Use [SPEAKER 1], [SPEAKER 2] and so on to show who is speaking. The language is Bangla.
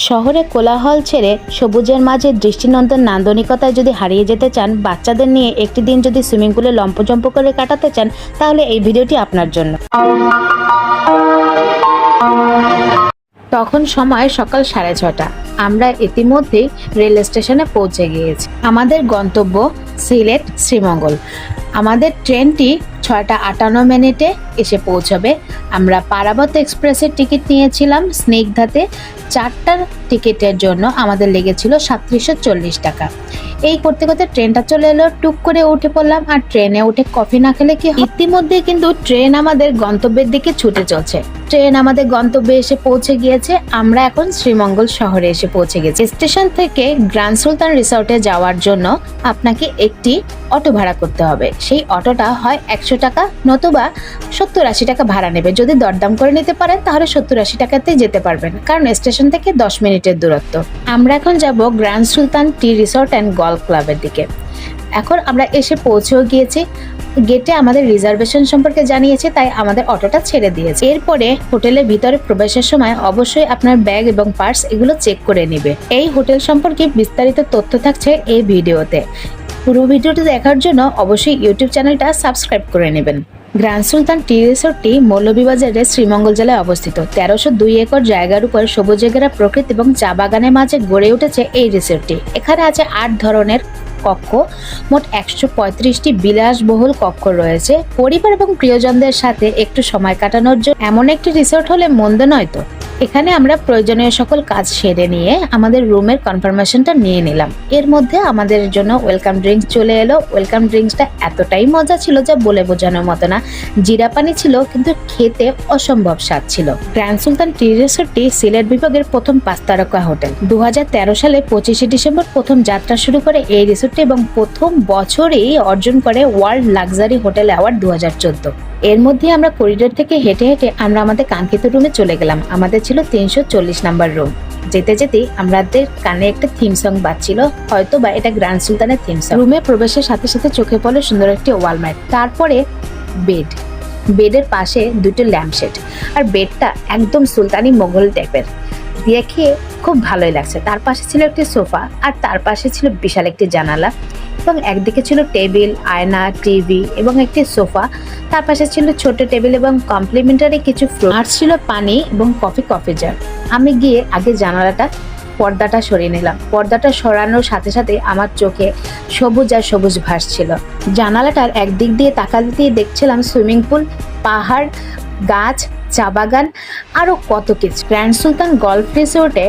[SPEAKER 1] শহরে কোলাহল ছেড়ে সবুজের মাঝে দৃষ্টিনন্দন নান্দনিকতায় যদি হারিয়ে যেতে চান, বাচ্চাদের নিয়ে একটি দিন যদি সুইমিং পুলে লম্পজম্প করে কাটাতে চান, তাহলে এই ভিডিওটি আপনার জন্য। তখন সময় সকাল 6:30। আমরা ইতিমধ্যেই রেল স্টেশনে পৌঁছে গিয়েছি। আমাদের গন্তব্য সিলেট শ্রীমঙ্গল। আমাদের ট্রেনটি 6:58 এসে পৌঁছাবে। আমরা পারাবত এক্সপ্রেসের টিকিট নিয়েছিলাম স্নিগ্ধাতে। 4টার টিকিটের জন্য আমাদের লেগেছিল 3740 টাকা। এই করতে করতে ট্রেনটা চলে এলো, টুক করে উঠে পড়লাম। আর ট্রেনে উঠে কফি না খেলে কি? ইতিমধ্যে কিন্তু ট্রেন আমাদের গন্তব্যের দিকে ছুটে চলছে। ট্রেন আমাদের গন্তব্যে এসে পৌঁছে গিয়েছে। আমরা এখন শ্রীমঙ্গল শহরে এসে পৌঁছে গেছি। স্টেশন থেকে গ্র্যান্ড সুলতান রিসর্টে যাওয়ার জন্য আপনাকে একটি অটো ভাড়া করতে হবে। সেই অটোটা হয় 100 টাকা, নতুবা 70-80 টাকা ভাড়া নেবে। যদি দরদাম করে নিতে পারেন তাহলে 70-80 টাকাতেই যেতে পারবেন, কারণ স্টেশন থেকে 10 মিনিটের দূরত্ব। আমরা এখন যাব grand Sultan T resort and golf ক্লাবের দিকে। এখন আমরা এসে পৌঁছেও গিয়েছি। গেটে আমাদের রিজার্ভেশন সম্পর্কে জানিয়েছে, তাই আমাদের অটোটা ছেড়ে দিয়েছে। এরপরে হোটেলের ভিতরে প্রবেশের সময় অবশ্যই আপনার ব্যাগ এবং পার্স এগুলো চেক করে নেবে। এই হোটেল সম্পর্কে বিস্তারিত তথ্য থাকছে এই ভিডিওতে। পুরো ভিডিওটি দেখার জন্য অবশ্যই ইউটিউব চ্যানেলটা সাবস্ক্রাইব করে নেবেন। গ্র্যান্ড সুলতান টি রিসোর্টটি মৌলভীবাজারের শ্রীমঙ্গল জেলায় অবস্থিত। 1302 একর জায়গার উপর সবুজে ঘেরা প্রকৃতি এবং চা বাগানের মাঝে গড়ে উঠেছে এই রিসোর্টটি। এখানে আছে 8 ধরনের কক্ষ, মোট 135টি বিলাসবহুল কক্ষ রয়েছে। পরিবার এবং প্রিয়জনদের সাথে একটু সময় কাটানোর জন্য এমন একটি রিসোর্ট হলে মন্দ নয় তো। এখানে আমরা প্রয়োজনীয় সকল কাজ সেরে নিয়ে আমাদের রুমের কনফার্মেশনটা নিয়ে নিলাম। এর মধ্যে আমাদের জন্য ওয়েলকাম ড্রিঙ্কস চলে এলো। ওয়েলকাম ড্রিঙ্কসটা এতটাই মজা ছিল যা বলে বোঝানোর মতো না। জিরা পানি ছিল, কিন্তু খেতে অসম্ভব স্বাদ ছিল। গ্র্যান্ড সুলতান টি রিসোর্টটি সিলেট বিভাগের প্রথম 5 তারকা হোটেল। 2013 সালে 25শে ডিসেম্বর প্রথম যাত্রা শুরু করে এই রিসোর্টটি এবং প্রথম বছরেই অর্জন করে ওয়ার্ল্ড লাক্সারি হোটেল অ্যাওয়ার্ড 2014। এর মধ্যে আমরা করিডোর থেকে হেঁটে হেঁটে আমরা আমাদের কাঙ্ক্ষিত রুমে চলে গেলাম। আমাদের ছিল 340 নাম্বার রুম। যেতে যেতেই আমাদের কানে একটা থিম সং বাজছিল, হয়তো বা এটা গ্র্যান্ড সুলতানের থিম সং। রুমে প্রবেশের সাথে সাথে চোখে পড়ে সুন্দর একটি ওয়ালম্যাট, তারপরে বেডের পাশে 2টো ল্যাম্পশেড। আর বেডটা একদম সুলতানি মোগল টাইপের, দেখে খুব ভালোই লাগছে। তার পাশে ছিল একটি সোফা, আর তার পাশে ছিল বিশাল একটি জানালা, এবং একদিকে ছিল টেবিল, আয়না, টিভি এবং একটি সোফা। তার পাশে ছিল ছোট টেবিল এবং কমপ্লিমেন্টারি কিছু ফ্রুট, আর ছিল পানি এবং কফি জার। আমি গিয়ে আগে পর্দাটা সরিয়ে নিলাম। পর্দাটা সরানোর সাথে সাথে আমার চোখে সবুজ আর সবুজ ভাসছিল। জানালাটার একদিক দিয়ে তাকাতেই দেখছিলাম সুইমিং পুল, পাহাড়, গাছ, চা বাগান, আরো কত কিছু। গ্র্যান্ড সুলতান গলফ রিসোর্টে